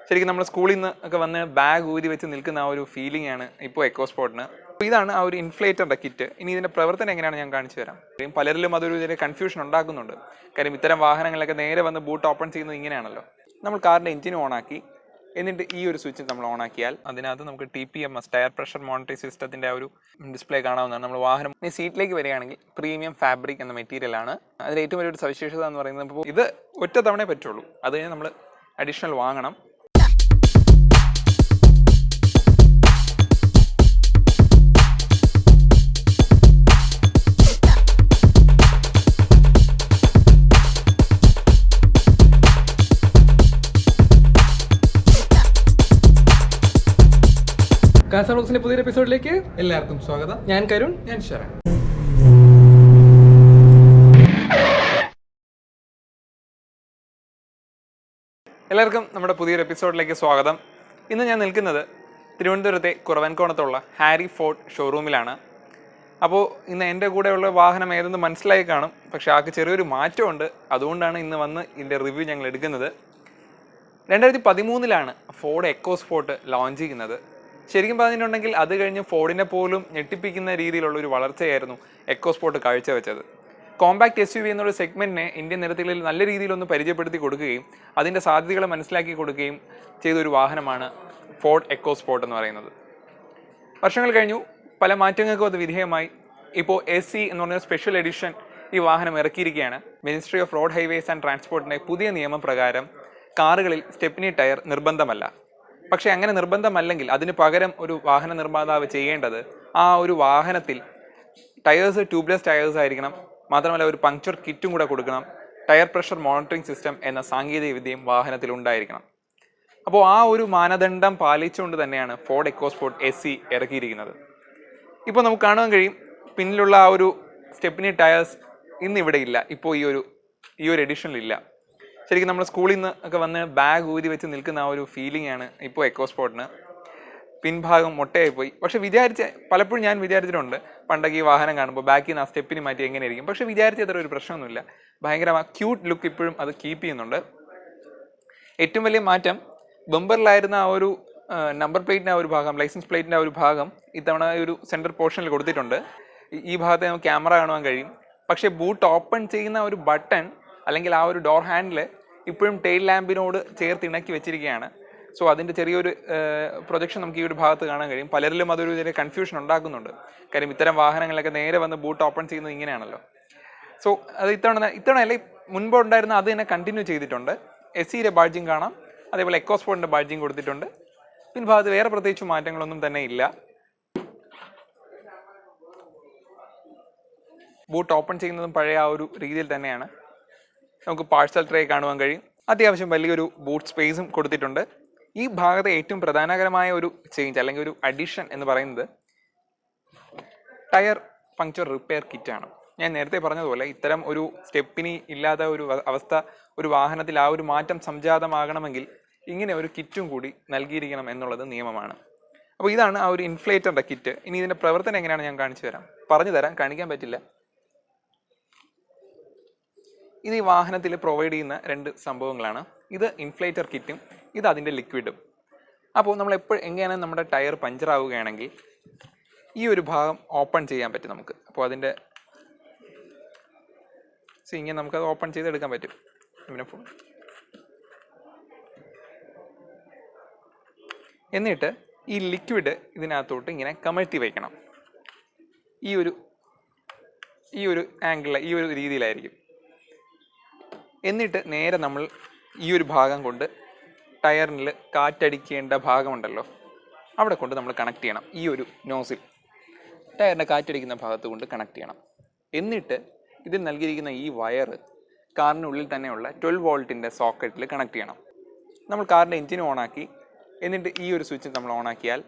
ശരിക്കും നമ്മൾ സ്കൂളിൽ നിന്ന് ഒക്കെ വന്ന് ബാഗ് ഊരി വെച്ച് നിൽക്കുന്ന ആ ഒരു ഫീലിംഗ് ആണ് ഇപ്പോൾ എക്കോസ്പോർട്ടിന്. അപ്പോൾ ഇതാണ് ആ ഒരു ഇൻഫ്ലേറ്ററിൻ്റെ കിറ്റ്. ഇനി ഇതിൻ്റെ പ്രവർത്തനം എങ്ങനെയാണ് ഞാൻ കാണിച്ചു തരാം. പലരിലും അതൊരു ചെറിയ കൺഫ്യൂഷൻ ഉണ്ടാക്കുന്നുണ്ട്. കാര്യം ഇത്തരം വാഹനങ്ങളിലൊക്കെ നേരെ വന്ന് ബൂട്ട് ഓപ്പൺ ചെയ്യുന്നത് ഇങ്ങനെയാണല്ലോ. നമ്മൾ കാറിൻ്റെ എഞ്ചിൻ ഓണാക്കി എന്നിട്ട് ഈ ഒരു സ്വിച്ച് നമ്മൾ ഓണാക്കിയാൽ അതിനകത്ത് നമുക്ക് TPMS ടയർ പ്രഷർ മോണിറ്ററിംഗ് സിസ്റ്റത്തിൻ്റെ ആ ഒരു ഡിസ്പ്ലേ കാണാവുന്നതാണ്. നമ്മൾ വാഹനം ഈ സീറ്റിലേക്ക് വരികയാണെങ്കിൽ പ്രീമിയം ഫാബ്രിക് എന്ന മെറ്റീരിയലാണ്. അതിൽ ഏറ്റവും വലിയൊരു സവിശേഷത എന്ന് പറയുന്നത് ഇപ്പോൾ ഇത് ഒറ്റ തവണയേ പറ്റുള്ളൂ. അത് കഴിഞ്ഞ് നമ്മൾ അഡീഷണൽ വാങ്ങണം. കാസ വ്ലോഗ്സിന്റെ പുതിയൊരു എപ്പിസോഡിലേക്ക് എല്ലാവർക്കും സ്വാഗതം. ഞാൻ കരുൺ, ഞാൻ ശരൺ. എല്ലാവർക്കും നമ്മുടെ പുതിയൊരു എപ്പിസോഡിലേക്ക് സ്വാഗതം. ഇന്ന് ഞാൻ നിൽക്കുന്നത് തിരുവനന്തപുരത്തെ കുറവൻകോണത്തുള്ള ഹാരി ഫോർഡ് ഷോറൂമിലാണ്. അപ്പോൾ ഇന്ന് എൻ്റെ കൂടെയുള്ള വാഹനം ഏതെന്ന് മനസ്സിലായി കാണും. പക്ഷേ ആൾക്ക് ചെറിയൊരു മാറ്റമുണ്ട്. അതുകൊണ്ടാണ് ഇന്ന് വന്ന് ഇതിൻ്റെ റിവ്യൂ ഞങ്ങൾ എടുക്കുന്നത്. 2013 ഫോർഡ് എക്കോസ്പോർട്ട് ലോഞ്ച് ചെയ്യുന്നത്. ശരിക്കും പറഞ്ഞിട്ടുണ്ടെങ്കിൽ അത് കഴിഞ്ഞ് ഫോർഡിനെ പോലും ഞെട്ടിപ്പിക്കുന്ന രീതിയിലുള്ള ഒരു വളർച്ചയായിരുന്നു എക്കോസ്പോർട്ട് കാഴ്ചവെച്ചത്. കോമ്പാക്ട് SUV എന്നൊരു സെഗ്മെന്റിനെ ഇന്ത്യൻ നിരത്തുകളിൽ നല്ല രീതിയിലൊന്ന് പരിചയപ്പെടുത്തി കൊടുക്കുകയും അതിൻ്റെ സാധ്യതകളെ മനസ്സിലാക്കി കൊടുക്കുകയും ചെയ്തൊരു വാഹനമാണ് ഫോർഡ് എക്കോസ്പോർട്ട് എന്ന് പറയുന്നത്. വർഷങ്ങൾ കഴിഞ്ഞു, പല മാറ്റങ്ങൾക്കും അത് വിധേയമായി. ഇപ്പോൾ SE എന്ന് പറഞ്ഞ സ്പെഷ്യൽ എഡിഷൻ ഈ വാഹനം ഇറക്കിയിരിക്കുകയാണ്. Ministry of road highways and ട്രാൻസ്പോർട്ടിൻ്റെ പുതിയ നിയമപ്രകാരം കാറുകളിൽ സ്റ്റെപ്നി ടയർ നിർബന്ധമല്ല. പക്ഷേ അങ്ങനെ നിർബന്ധമല്ലെങ്കിൽ അതിന് പകരം ഒരു വാഹന നിർമ്മാതാവ് ചെയ്യേണ്ടത് ആ ഒരു വാഹനത്തിൽ ടയേഴ്സ് ട്യൂബ്ലെസ് ടയേഴ്സ് ആയിരിക്കണം. മാത്രമല്ല ഒരു പങ്ക്ചർ കിറ്റും കൂടെ കൊടുക്കണം. ടയർ പ്രഷർ മോണിറ്ററിംഗ് സിസ്റ്റം എന്ന സാങ്കേതിക വിദ്യയും വാഹനത്തിൽ ഉണ്ടായിരിക്കണം. അപ്പോൾ ആ ഒരു മാനദണ്ഡം പാലിച്ചുകൊണ്ട് തന്നെയാണ് ഫോർഡ് എക്കോസ്പോർട്ട് SE ഇറക്കിയിരിക്കുന്നത്. ഇപ്പോൾ നമുക്ക് കാണാൻ കഴിയും പിന്നിലുള്ള ആ ഒരു സ്റ്റെപ്നി ടയേഴ്സ് ഇന്നിവിടെ ഇല്ല. ഇപ്പോൾ ഈ ഒരു എഡിഷനിലില്ല. ശരിക്കും നമ്മൾ സ്കൂളിൽ നിന്ന് ഒക്കെ വന്ന് ബാഗ് ഊരി വെച്ച് നിൽക്കുന്ന ആ ഒരു ഫീലിംഗ് ആണ് ഇപ്പോൾ എക്കോസ്പോർട്ടിന്. പിൻഭാഗം മൊട്ടയായി പോയി. പക്ഷെ പലപ്പോഴും ഞാൻ വിചാരിച്ചിട്ടുണ്ട് പണ്ടൊക്കെ ഈ വാഹനം കാണുമ്പോൾ ബാക്കിൽ നിന്ന് ആ സ്റ്റെപ്പിന് മാറ്റി എങ്ങനെയായിരിക്കും. പക്ഷെ വിചാരിച്ചത്ര ഒരു പ്രശ്നമൊന്നുമില്ല. ഭയങ്കര ക്യൂട്ട് ലുക്ക് ഇപ്പോഴും അത് കീപ്പ് ചെയ്യുന്നുണ്ട്. ഏറ്റവും വലിയ മാറ്റം ബമ്പറിലായിരുന്ന ആ ഒരു നമ്പർ പ്ലേറ്റിൻ്റെ ആ ഒരു ഭാഗം, ലൈസൻസ് പ്ലേറ്റിൻ്റെ ആ ഒരു ഭാഗം ഇത്തവണ ഒരു സെൻറ്റർ പോർഷനിൽ കൊടുത്തിട്ടുണ്ട്. ഈ ഭാഗത്ത് നമുക്ക് ക്യാമറ കാണുവാൻ കഴിയും. പക്ഷേ ബൂട്ട് ഓപ്പൺ ചെയ്യുന്ന ഒരു ബട്ടൺ അല്ലെങ്കിൽ ആ ഒരു ഡോർ ഹാൻഡിൽ ഇപ്പോഴും ടെയിൽ ലാമ്പിനോട് ചേർത്ത് ഇണക്കി വെച്ചിരിക്കുകയാണ്. സോ അതിൻ്റെ ചെറിയൊരു പ്രൊജക്ഷൻ നമുക്ക് ഈ ഒരു ഭാഗത്ത് കാണാൻ കഴിയും. പലരിലും അതൊരു ചെറിയ കൺഫ്യൂഷൻ ഉണ്ടാക്കുന്നുണ്ട്. കാര്യം ഇത്തരം വാഹനങ്ങളിലൊക്കെ നേരെ വന്ന് ബൂട്ട് ഓപ്പൺ ചെയ്യുന്നത് ഇങ്ങനെയാണല്ലോ. സോ അത് ഇത്തവണ അല്ല, മുൻപ് ഉണ്ടായിരുന്ന അത് തന്നെ കണ്ടിന്യൂ ചെയ്തിട്ടുണ്ട്. SEയുടെ ബാഡ്ജിങ് കാണാം. അതേപോലെ എക്കോസ്പോർട്ടിൻ്റെ ബാഡ്ജിങ് കൊടുത്തിട്ടുണ്ട്. പിൻഭാഗത്ത് വേറെ പ്രത്യേകിച്ച് മാറ്റങ്ങളൊന്നും തന്നെ ഇല്ല. ബൂട്ട് ഓപ്പൺ ചെയ്യുന്നതും പഴയ ആ ഒരു രീതിയിൽ തന്നെയാണ്. നമുക്ക് പാഴ്സൽ ട്രേ കാണുവാൻ കഴിയും. അത്യാവശ്യം വലിയൊരു ബൂട്ട് സ്പേസും കൊടുത്തിട്ടുണ്ട്. ഈ ഭാഗത്തെ ഏറ്റവും പ്രധാനകരമായ ഒരു ചേഞ്ച് അല്ലെങ്കിൽ ഒരു അഡീഷൻ എന്ന് പറയുന്നത് ടയർ പങ്ക്ചർ റിപ്പയർ കിറ്റാണ്. ഞാൻ നേരത്തെ പറഞ്ഞതുപോലെ ഇത്തരം ഒരു സ്റ്റെപ്പിനി ഇല്ലാത്ത ഒരു അവസ്ഥ ഒരു വാഹനത്തിൽ ആ ഒരു മാറ്റം സംജാതമാകണമെങ്കിൽ ഇങ്ങനെ ഒരു കിറ്റും കൂടി നൽകിയിരിക്കണം എന്നുള്ളത് നിയമമാണ്. അപ്പോൾ ഇതാണ് ആ ഒരു ഇൻഫ്ലേറ്ററിൻ്റെ കിറ്റ്. ഇനി ഇതിൻ്റെ പ്രവർത്തനം എങ്ങനെയാണ് ഞാൻ പറഞ്ഞു തരാം. കാണിക്കാൻ പറ്റില്ല. ഇത് ഈ വാഹനത്തിൽ പ്രൊവൈഡ് ചെയ്യുന്ന 2 സംഭവങ്ങളാണ്. ഇത് ഇൻഫ്ലേറ്റർ കിറ്റും ഇത് അതിൻ്റെ ലിക്വിഡും. അപ്പോൾ നമ്മൾ എങ്ങനെയാണ് നമ്മുടെ ടയർ പഞ്ചർ ആവുകയാണെങ്കിൽ ഈ ഒരു ഭാഗം ഓപ്പൺ ചെയ്യാൻ പറ്റും നമുക്ക്. അപ്പോൾ അതിൻ്റെ ഇങ്ങനെ നമുക്കത് ഓപ്പൺ ചെയ്തെടുക്കാൻ പറ്റും. എന്നിട്ട് ഈ ലിക്വിഡ് ഇതിനകത്തോട്ട് ഇങ്ങനെ കമഴ്ത്തി വയ്ക്കണം. ഈ ഒരു ആംഗിളിൽ ഈ ഒരു രീതിയിലായിരിക്കും. എന്നിട്ട് നേരെ നമ്മൾ ഈ ഒരു ഭാഗം കൊണ്ട് ടയറിൽ കാറ്റടിക്കേണ്ട ഭാഗമുണ്ടല്ലോ അവിടെ കൊണ്ട് നമ്മൾ കണക്ട് ചെയ്യണം. ഈ ഒരു നോസിൽ ടയറിൻ്റെ കാറ്റടിക്കുന്ന ഭാഗത്ത് കൊണ്ട് കണക്ട് ചെയ്യണം. എന്നിട്ട് ഇതിൽ നൽകിയിരിക്കുന്ന ഈ വയർ കാറിനുള്ളിൽ തന്നെയുള്ള 12 വോൾട്ടിൻ്റെ സോക്കറ്റിൽ കണക്ട് ചെയ്യണം. നമ്മൾ കാറിൻ്റെ എഞ്ചിൻ ഓണാക്കി എന്നിട്ട് ഈ ഒരു സ്വിച്ച് നമ്മൾ ഓണാക്കിയാൽ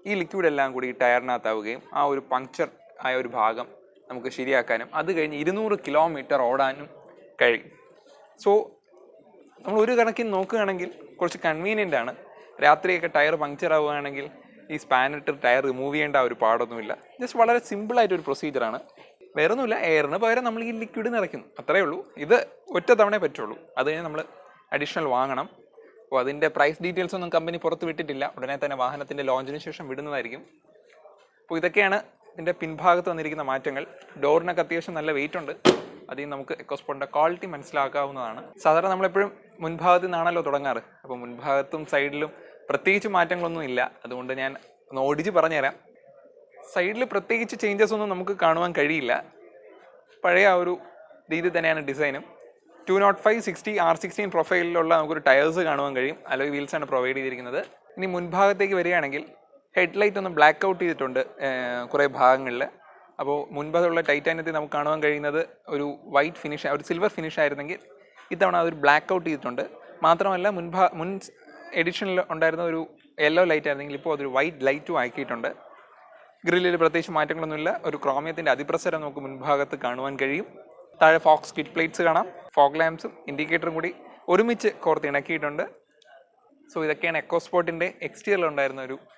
ഈ ലിക്വിഡ് എല്ലാം കൂടി ഈ ടയറിനകത്താവുകയും ആ ഒരു പങ്ക്ചർ ആയ ഒരു ഭാഗം നമുക്ക് ശരിയാക്കാനും അത് കഴിഞ്ഞ് 200 കിലോമീറ്റർ ഓടാനും കഴിയും. സോ നമ്മൾ ഒരു കണക്കിന് നോക്കുകയാണെങ്കിൽ കുറച്ച് കൺവീനിയൻ്റ് ആണ്. രാത്രിയൊക്കെ ടയർ പങ്ക്ചർ ആവുകയാണെങ്കിൽ ഈ സ്പാനിട്ട് ടയർ റിമൂവ് ചെയ്യേണ്ട ഒരു പാടൊന്നുമില്ല. ജസ്റ്റ് വളരെ സിമ്പിളായിട്ടൊരു പ്രൊസീജിയറാണ്. വേറെ ഒന്നുമില്ല, എയറിന് പകരം നമ്മൾ ഈ ലിക്വിഡ് നിറയ്ക്കുന്നു, അത്രയേ ഉള്ളൂ. ഇത് ഒറ്റ തവണയേ പറ്റുള്ളൂ. അത് കഴിഞ്ഞ് നമ്മൾ അഡീഷണൽ വാങ്ങണം. അപ്പോൾ അതിൻ്റെ പ്രൈസ് ഡീറ്റെയിൽസ് ഒന്നും കമ്പനി പുറത്ത് വിട്ടിട്ടില്ല. ഉടനെ തന്നെ വാഹനത്തിൻ്റെ ലോഞ്ചിന് ശേഷം വിടുന്നതായിരിക്കും. അപ്പോൾ ഇതൊക്കെയാണ് ഇതിൻ്റെ പിൻഭാഗത്ത് വന്നിരിക്കുന്ന മാറ്റങ്ങൾ. ഡോറിനൊക്കെ അത്യാവശ്യം നല്ല വെയിറ്റ് ഉണ്ട്. അതിൽ നമുക്ക് എക്കോസ്പോർട്ടിൻ്റെ ക്വാളിറ്റി മനസ്സിലാക്കാവുന്നതാണ്. സാധാരണ നമ്മളെപ്പോഴും മുൻഭാഗത്തു നിന്നാണല്ലോ തുടങ്ങാറ്. അപ്പോൾ മുൻഭാഗത്തും സൈഡിലും പ്രത്യേകിച്ച് മാറ്റങ്ങളൊന്നും ഇല്ല. അതുകൊണ്ട് ഞാൻ ഒന്ന് ഓടിച്ച് പറഞ്ഞുതരാം. സൈഡിൽ പ്രത്യേകിച്ച് ചേഞ്ചസ് ഒന്നും നമുക്ക് കാണുവാൻ കഴിയില്ല. പഴയ ആ ഒരു രീതി തന്നെയാണ് ഡിസൈനും. 205/60 R16 പ്രൊഫൈലിലുള്ള നമുക്കൊരു ടയേഴ്സ് കാണുവാൻ കഴിയും. അലോയ് വീൽസാണ് പ്രൊവൈഡ് ചെയ്തിരിക്കുന്നത്. ഇനി മുൻഭാഗത്തേക്ക് വരികയാണെങ്കിൽ ഹെഡ്ലൈറ്റ് ഒന്ന് ബ്ലാക്ക് ഔട്ട് ചെയ്തിട്ടുണ്ട് കുറേ ഭാഗങ്ങളിൽ. അപ്പോൾ മുൻപുള്ള ടൈറ്റാനിയത്തിൽ നമുക്ക് കാണുവാൻ കഴിയുന്നത് ഒരു വൈറ്റ് ഫിനിഷ്, ഒരു സിൽവർ ഫിനിഷ് ആയിരുന്നെങ്കിൽ ഇത്തവണ അതൊരു ബ്ലാക്ക് ഔട്ട് ചെയ്തിട്ടുണ്ട്. മാത്രമല്ല മുൻ എഡിഷനിൽ ഉണ്ടായിരുന്ന ഒരു യെല്ലോ ലൈറ്റ് ആയിരുന്നെങ്കിൽ ഇപ്പോൾ അതൊരു വൈറ്റ് ലൈറ്റും ആക്കിയിട്ടുണ്ട്. ഗ്രില്ലിൽ പ്രത്യേകിച്ച് മാറ്റങ്ങളൊന്നുമില്ല. ഒരു ക്രോമിയത്തിൻ്റെ അതിപ്രസരം നമുക്ക് മുൻഭാഗത്ത് കാണുവാൻ കഴിയും. താഴെ ഫോക്സ് കിറ്റ് പ്ലേറ്റ്സ് കാണാം. ഫോഗ് ലാംപ്സും ഇൻഡിക്കേറ്ററും കൂടി ഒരുമിച്ച് കോർത്ത് ഇണക്കിയിട്ടുണ്ട്. സോ ഇതൊക്കെയാണ് എക്കോസ്പോർട്ടിൻ്റെ എക്സ്റ്റീരിയറിൽ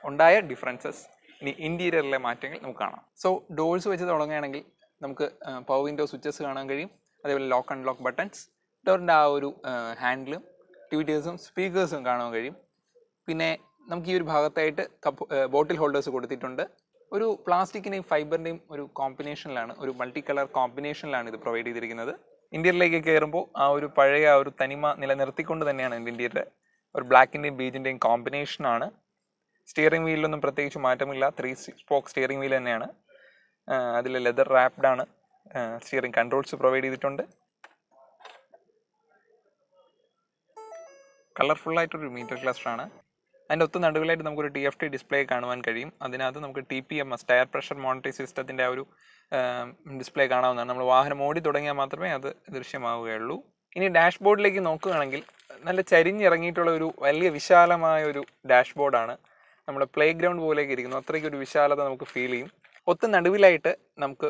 ഉണ്ടായ ഡിഫറൻസസ്. ഇനി ഇൻറ്റീരിയറിലെ മാറ്റങ്ങൾ നമുക്ക് കാണാം. സോ ഡോഴ്സ് വെച്ച് തുടങ്ങുകയാണെങ്കിൽ നമുക്ക് പവർ വിൻഡോ സ്വിച്ചസ് കാണാൻ കഴിയും. അതേപോലെ ലോക്ക് അൺലോക്ക് ബട്ടൺസ്, ഡോറിൻ്റെ ആ ഒരു ഹാൻഡിലും ട്യൂറ്റേഴ്സും സ്പീക്കേഴ്സും കാണാൻ കഴിയും. പിന്നെ നമുക്ക് ഈ ഒരു ഭാഗത്തായിട്ട് ബോട്ടിൽ ഹോൾഡേഴ്സ് കൊടുത്തിട്ടുണ്ട്. ഒരു പ്ലാസ്റ്റിക്കിൻ്റെയും ഫൈബറിൻ്റെയും ഒരു കോമ്പിനേഷനിലാണ്, ഒരു മൾട്ടി കളർ കോമ്പിനേഷനിലാണ് ഇത് പ്രൊവൈഡ് ചെയ്തിരിക്കുന്നത്. ഇന്ത്യയിലേക്ക് കയറുമ്പോൾ ആ ഒരു പഴയ ആ ഒരു തനിമ നിലനിർത്തിക്കൊണ്ട് തന്നെയാണ് ഇന്ത്യയുടെ ഒരു ബ്ലാക്കിൻ്റെയും ബീജിൻ്റെയും കോമ്പിനേഷനാണ്. സ്റ്റിയറിംഗ് വീലിലൊന്നും പ്രത്യേകിച്ച് മാറ്റമില്ല. 3 സ്പോക്ക് സ്റ്റിയറിംഗ് വീൽ തന്നെയാണ്. അതിൽ ലെതർ റാപ്ഡാണ്. സ്റ്റിയറിംഗ് കൺട്രോൾസ് പ്രൊവൈഡ് ചെയ്തിട്ടുണ്ട്. കളർഫുള്ളായിട്ടൊരു മീറ്റർ ക്ലസ്റ്ററാണ്. അതിൻ്റെ ഒത്ത നടുവിലായിട്ട് നമുക്കൊരു TFT ഡിസ്പ്ലേ കാണുവാൻ കഴിയും. അതിനകത്ത് നമുക്ക് TPMS ടയർ പ്രഷർ മോണിറ്ററിംഗ് സിസ്റ്റത്തിൻ്റെ ആ ഒരു ഡിസ്പ്ലേ കാണാവുന്നതാണ്. നമ്മൾ വാഹനം ഓടി തുടങ്ങിയാൽ മാത്രമേ അത് ദൃശ്യമാവുകയുള്ളൂ. ഇനി ഡാഷ്ബോർഡിലേക്ക് നോക്കുകയാണെങ്കിൽ നല്ല ചരിഞ്ഞിറങ്ങിയിട്ടുള്ള ഒരു വലിയ വിശാലമായ ഒരു ഡാഷ്ബോർഡാണ്. നമ്മുടെ പ്ലേ ഗ്രൗണ്ട് പോലെയൊക്കെ ഇരിക്കുന്നു. അത്രയ്ക്ക് ഒരു വിശാലത നമുക്ക് ഫീൽ ചെയ്യും. ഒത്ത നടുവിലായിട്ട് നമുക്ക്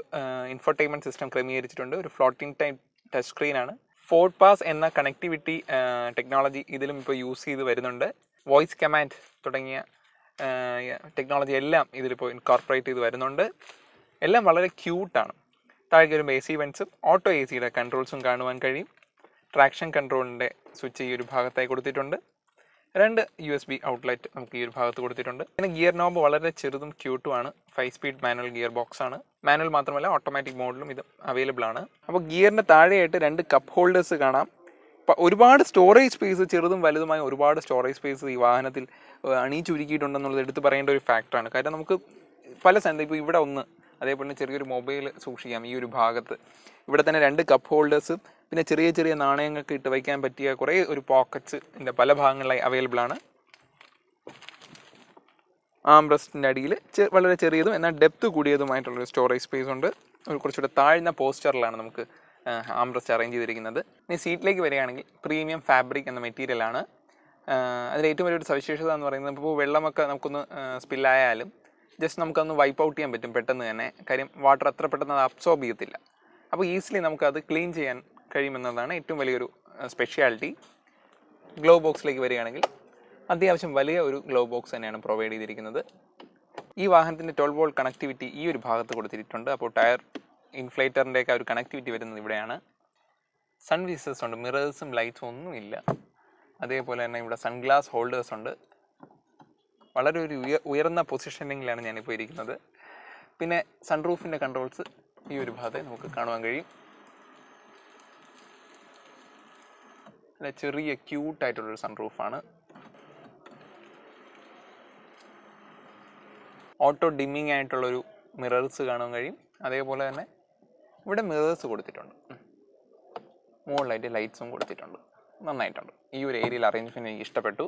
ഇൻഫോർടൈൻമെൻറ്റ് സിസ്റ്റം ക്രമീകരിച്ചിട്ടുണ്ട്. ഒരു ഫ്ലോട്ടിംഗ് ടൈപ്പ് ടച്ച് സ്ക്രീനാണ്. ഫോർഡ് പാസ് എന്ന കണക്ടിവിറ്റി ടെക്നോളജി ഇതിലും ഇപ്പോൾ യൂസ് ചെയ്ത് വരുന്നുണ്ട്. വോയിസ് കമാൻഡ് തുടങ്ങിയ ടെക്നോളജി എല്ലാം ഇതിലിപ്പോൾ ഇൻകോർപ്പറേറ്റ് ചെയ്ത് വരുന്നുണ്ട്. എല്ലാം വളരെ ക്യൂട്ടാണ്. താഴേക്ക് വരുമ്പോൾ AC വെൻസും ഓട്ടോ ACയുടെ കൺട്രോൾസും കാണുവാൻ കഴിയും. ട്രാക്ഷൻ കൺട്രോളിൻ്റെ സ്വിച്ച് ഈ ഒരു ഭാഗത്തായി കൊടുത്തിട്ടുണ്ട്. 2 USB ഔട്ട്ലെറ്റ് നമുക്ക് ഈ ഒരു ഭാഗത്ത് കൊടുത്തിട്ടുണ്ട്. പിന്നെ ഗിയർ നോബ് വളരെ ചെറുതും ക്യൂട്ടുമാണ്. 5 സ്പീഡ് മാനുവൽ ഗിയർ ബോക്സ് ആണ്. മാനുവൽ മാത്രമല്ല ഓട്ടോമാറ്റിക് മോഡിലും ഇത് അവൈലബിൾ ആണ്. അപ്പോൾ ഗിയറിൻ്റെ താഴെയായിട്ട് 2 കപ്പ് ഹോൾഡേഴ്സ് കാണാം. ഒരുപാട് സ്റ്റോറേജ് സ്പേസ്, ചെറുതും വലുതുമായ ഒരുപാട് സ്റ്റോറേജ് സ്പേസ് ഈ വാഹനത്തിൽ അണിയിച്ചൊരുക്കിയിട്ടുണ്ടെന്നുള്ളത് എടുത്ത് പറയേണ്ട ഒരു ഫാക്ടറാണ്. കാരണം നമുക്ക് പല സ്ഥലത്ത് ഇപ്പോൾ ഇവിടെ ഒന്ന്, അതേപോലെ ചെറിയൊരു മൊബൈൽ സൂക്ഷിക്കാം ഈ ഒരു ഭാഗത്ത്. ഇവിടെ തന്നെ 2 കപ്പ് ഹോൾഡേഴ്സും പിന്നെ ചെറിയ ചെറിയ നാണയങ്ങൾക്ക് ഇട്ട് വയ്ക്കാൻ പറ്റിയ കുറേ ഒരു പോക്കറ്റ്സ് ഇതിൻ്റെ പല ഭാഗങ്ങളിലായി അവൈലബിൾ ആണ്. ആംബ്രസ്റ്റിൻ്റെ അടിയിൽ വളരെ ചെറിയതും എന്നാൽ ഡെപ്ത് കൂടിയതുമായിട്ടുള്ളൊരു സ്റ്റോറേജ് സ്പേസ് ഉണ്ട്. ഒരു കുറച്ചുകൂടെ താഴ്ന്ന പോസ്റ്ററിലാണ് നമുക്ക് ആംബ്രസ്റ്റ് അറേഞ്ച് ചെയ്തിരിക്കുന്നത്. ഇനി സീറ്റിലേക്ക് വരികയാണെങ്കിൽ പ്രീമിയം ഫാബ്രിക് എന്ന മെറ്റീരിയലാണ്. അതിൽ ഏറ്റവും വലിയൊരു സവിശേഷത എന്ന് പറയുന്നത് ഇപ്പോൾ വെള്ളമൊക്കെ നമുക്കൊന്ന് സ്പില്ലായാലും ജസ്റ്റ് നമുക്കൊന്ന് വൈപ്പ് ഔട്ട് ചെയ്യാൻ പറ്റും പെട്ടെന്ന് തന്നെ. കാര്യം വാട്ടർ അത്ര പെട്ടെന്ന് അത് അബ്സോർബ് ചെയ്യത്തില്ല. അപ്പോൾ ഈസിലി നമുക്കത് ക്ലീൻ ചെയ്യാൻ കഴിയുമെന്നതാണ് ഏറ്റവും വലിയൊരു സ്പെഷ്യാലിറ്റി. ഗ്ലോ ബോക്സിലേക്ക് വരികയാണെങ്കിൽ അത്യാവശ്യം വലിയ ഒരു ഗ്ലോ ബോക്സ് തന്നെയാണ് പ്രൊവൈഡ് ചെയ്തിരിക്കുന്നത്. ഈ വാഹനത്തിൻ്റെ 12 വോൾട്ട് കണക്ടിവിറ്റി ഈ ഒരു ഭാഗത്ത് കൊടുത്തിട്ടുണ്ട്. അപ്പോൾ ടയർ ഇൻഫ്ലേറ്ററിൻ്റെയൊക്കെ ഒരു കണക്ടിവിറ്റി വരുന്നത് ഇവിടെയാണ്. സൺ വീസേഴ്സ് ഉണ്ട്, മിറേഴ്സും ലൈറ്റ്സും ഒന്നുമില്ല. അതേപോലെ തന്നെ ഇവിടെ സൺഗ്ലാസ് ഹോൾഡേഴ്സ് ഉണ്ട്. വളരെ ഒരു ഉയർന്ന പൊസിഷനിങ്ങിലാണ് ഞാനിപ്പോൾ ഇരിക്കുന്നത്. പിന്നെ സൺറൂഫിൻ്റെ കൺട്രോൾസ് ഈ ഒരു ഭാഗത്ത് നമുക്ക് കാണുവാൻ കഴിയും. അല്ല, ചെറിയ ക്യൂട്ടായിട്ടുള്ളൊരു സൺറൂഫാണ്. ഓട്ടോ ഡിമ്മിങ് ആയിട്ടുള്ളൊരു മിറേഴ്സ് കാണാൻ കഴിയും. അതേപോലെ തന്നെ ഇവിടെ മിറേഴ്സ് കൊടുത്തിട്ടുണ്ട്. മുകളിലായിട്ട് ലൈറ്റ്സും കൊടുത്തിട്ടുണ്ട്. നന്നായിട്ടുണ്ട്. ഈ ഒരു ഏരിയയിൽ അറേഞ്ച്മെൻറ്റ് എനിക്ക് ഇഷ്ടപ്പെട്ടു.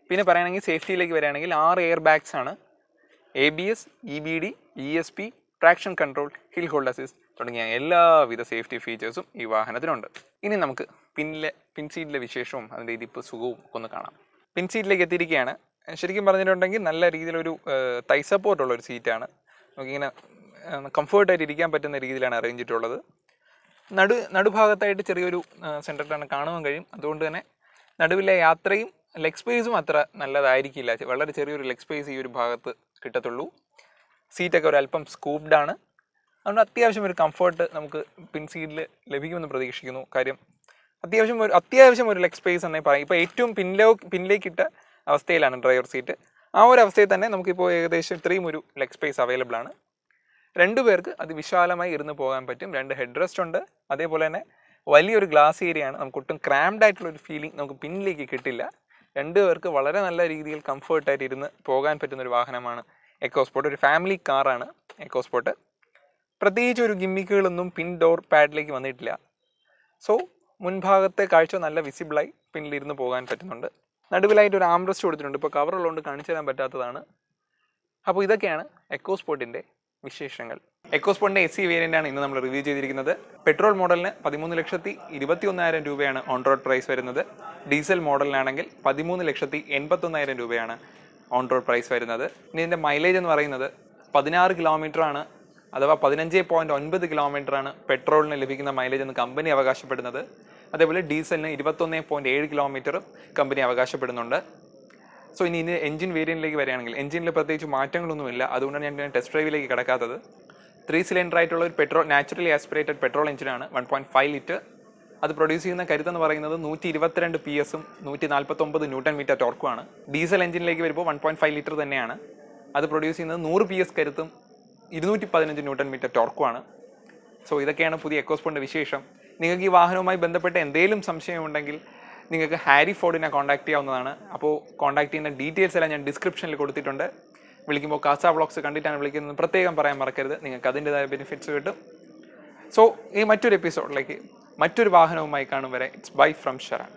പിന്നെ പറയുകയാണെങ്കിൽ സേഫ്റ്റിയിലേക്ക് വരികയാണെങ്കിൽ 6 എയർ ബാഗ്സ് ആണ്. ABS, EBD, ESP, traction control, hill hold assist തുടങ്ങിയ എല്ലാവിധ സേഫ്റ്റി ഫീച്ചേഴ്സും ഈ വാഹനത്തിനുണ്ട്. ഇനി നമുക്ക് പിൻസീറ്റിലെ വിശേഷവും അതിൻ്റെ ഇതിപ്പോൾ സുഖവും ഒന്ന് കാണാം. പിൻസീറ്റിലേക്ക് എത്തിയിരിക്കുകയാണ്. ശരിക്കും പറഞ്ഞിട്ടുണ്ടെങ്കിൽ നല്ല രീതിയിലൊരു തൈ സപ്പോർട്ടുള്ളൊരു സീറ്റാണ്. നമുക്കിങ്ങനെ കംഫേർട്ടായിട്ട് ഇരിക്കാൻ പറ്റുന്ന രീതിയിലാണ് അറേഞ്ച് ചെയ്തിട്ടുള്ളത്. നടുഭാഗത്തായിട്ട് ചെറിയൊരു സെൻറ്ററിലാണ് കാണുവാൻ കഴിയും. അതുകൊണ്ട് തന്നെ നടുവിലെ യാത്രയും ലെഗ് സ്പേസും അത്ര നല്ലതായിരിക്കില്ല. വളരെ ചെറിയൊരു ലെഗ് സ്പേസ് ഈ ഒരു ഭാഗത്ത് കിട്ടത്തുള്ളൂ. സീറ്റൊക്കെ ഒരല്പം സ്കൂപ്ഡാണ്. അതുകൊണ്ട് അത്യാവശ്യം ഒരു കംഫർട്ട് നമുക്ക് പിൻസീറ്റിൽ ലഭിക്കുമെന്ന് പ്രതീക്ഷിക്കുന്നു. കാര്യം അത്യാവശ്യം ഒരു ലെഗ് സ്പേസ് എന്നേ പറയും. ഇപ്പോൾ ഏറ്റവും പിന്നിലേക്കിട്ട അവസ്ഥയിലാണ് ഡ്രൈവർ സീറ്റ്. ആ ഒരു അവസ്ഥയിൽ തന്നെ നമുക്കിപ്പോൾ ഏകദേശം ഇത്രയും ഒരു ലെഗ് സ്പേസ് അവൈലബിൾ ആണ്. 2 പേർക്ക് അതിവിശാലമായി ഇരുന്ന് പോകാൻ പറ്റും. 2 ഹെഡ് റെസ്റ്റ് ഉണ്ട്. അതേപോലെ തന്നെ വലിയൊരു ഗ്ലാസ് ഏരിയ ആണ്. നമുക്ക് ഒട്ടും ക്രാംഡ് ആയിട്ടുള്ളൊരു ഫീലിംഗ് നമുക്ക് പിന്നിലേക്ക് കിട്ടില്ല. 2 പേർക്ക് വളരെ നല്ല രീതിയിൽ കംഫർട്ടായിട്ട് ഇരുന്ന് പോകാൻ പറ്റുന്നൊരു വാഹനമാണ് എക്കോസ്പോർട്ട്. ഒരു ഫാമിലി കാറാണ് എക്കോസ്പോർട്ട്. പ്രത്യേകിച്ച് ഒരു ഗിമ്മിക്കുകളൊന്നും പിൻ ഡോർ പാഡിലേക്ക് വന്നിട്ടില്ല. സോ മുൻഭാഗത്തെ കാഴ്ച നല്ല വിസിബിളായി പിന്നിലിരുന്ന് പോകാൻ പറ്റുന്നുണ്ട്. നടുവിലായിട്ട് ഒരു ആംറസ്റ്റ് കൊടുത്തിട്ടുണ്ട്. ഇപ്പോൾ കവറുള്ളതുകൊണ്ട് കാണിച്ചു തരാൻ പറ്റാത്തതാണ്. അപ്പോൾ ഇതൊക്കെയാണ് എക്കോസ്പോർട്ടിൻ്റെ വിശേഷങ്ങൾ. എക്കോസ്പോർട്ടിൻ്റെ SC വേരിയൻ്റാണ് ഇന്ന് നമ്മൾ റിവ്യൂ ചെയ്തിരിക്കുന്നത്. പെട്രോൾ മോഡലിന് 13,21,000 രൂപയാണ് ഓൺ റോഡ് പ്രൈസ് വരുന്നത്. ഡീസൽ മോഡലിനാണെങ്കിൽ 13,81,000 രൂപയാണ് ഓൺ റോഡ് പ്രൈസ് വരുന്നത്. ഇനി ഇതിൻ്റെ മൈലേജ് എന്ന് പറയുന്നത് 16 കിലോമീറ്ററാണ്, അഥവാ 15.9 കിലോമീറ്ററാണ് പെട്രോളിന് ലഭിക്കുന്ന മൈലേജ് എന്ന് കമ്പനി അവകാശപ്പെടുന്നത്. അതേപോലെ ഡീസലിന് 21.7 കിലോമീറ്റർ കമ്പനി അവകാശപ്പെടുന്നുണ്ട്. സോ ഇനി എഞ്ചിൻ വേരിയൻറ്റിലേക്ക് വരികയാണെങ്കിൽ എഞ്ചിനിൽ പ്രത്യേകിച്ച് മാറ്റങ്ങളൊന്നുമില്ല. അതുകൊണ്ടാണ് ഞാൻ ടെസ്റ്റ് ഡ്രൈവിലേക്ക് കിടക്കാത്തത്. 3 സിലിണ്ടർ ആയിട്ടുള്ള ഒരു നാച്ചുറലി ആസ്പിറേറ്റഡ് പെട്രോൾ എഞ്ചിനാണ്. 1.5 ലിറ്റർ. അത് പ്രൊഡ്യൂസ് ചെയ്യുന്ന കരുത്തെന്ന് പറയുന്നത് 122 PS 149 ന്യൂട്ടൺ മീറ്റർ ടോർക്കുമാണ്. ഡീസൽ എഞ്ചിനിലേക്ക് വരുമ്പോൾ 1.5 ലിറ്റർ തന്നെയാണ്. അത് പ്രൊഡ്യൂസ് ചെയ്യുന്നത് 100 PS കരുത്തും 215 ന്യൂട്ടൺ മീറ്റർ ടോർക്കുമാണ്. സോ ഇതൊക്കെയാണ് പുതിയ എക്കോസ്പോർട്ടിൻ്റെ വിശേഷം. നിങ്ങൾക്ക് ഈ വാഹനവുമായി ബന്ധപ്പെട്ട് എന്തെങ്കിലും സംശയമുണ്ടെങ്കിൽ നിങ്ങൾക്ക് ഹാരി ഫോർഡിനെ കോൺടാക്ട് ചെയ്യാവുന്നതാണ്. അപ്പോൾ കോൺടാക്ട് ചെയ്യുന്ന ഡീറ്റെയിൽസ് എല്ലാം ഞാൻ ഡിസ്ക്രിപ്ഷനിൽ കൊടുത്തിട്ടുണ്ട്. വിളിക്കുമ്പോൾ കാസ വ്ളോഗ്സ് കണ്ടിട്ടാണ് വിളിക്കുന്നത് പ്രത്യേകം പറയാൻ മറക്കരുത്. നിങ്ങൾക്ക് അതിൻ്റെതായ ബെനിഫിറ്റ്സ് കിട്ടും. സോ ഈ മറ്റൊരു എപ്പിസോഡിലേക്ക് മറ്റൊരു വാഹനവുമായി കാണും വരെ ഇറ്റ്സ് ബൈ ഫ്രം ഷറാൻ.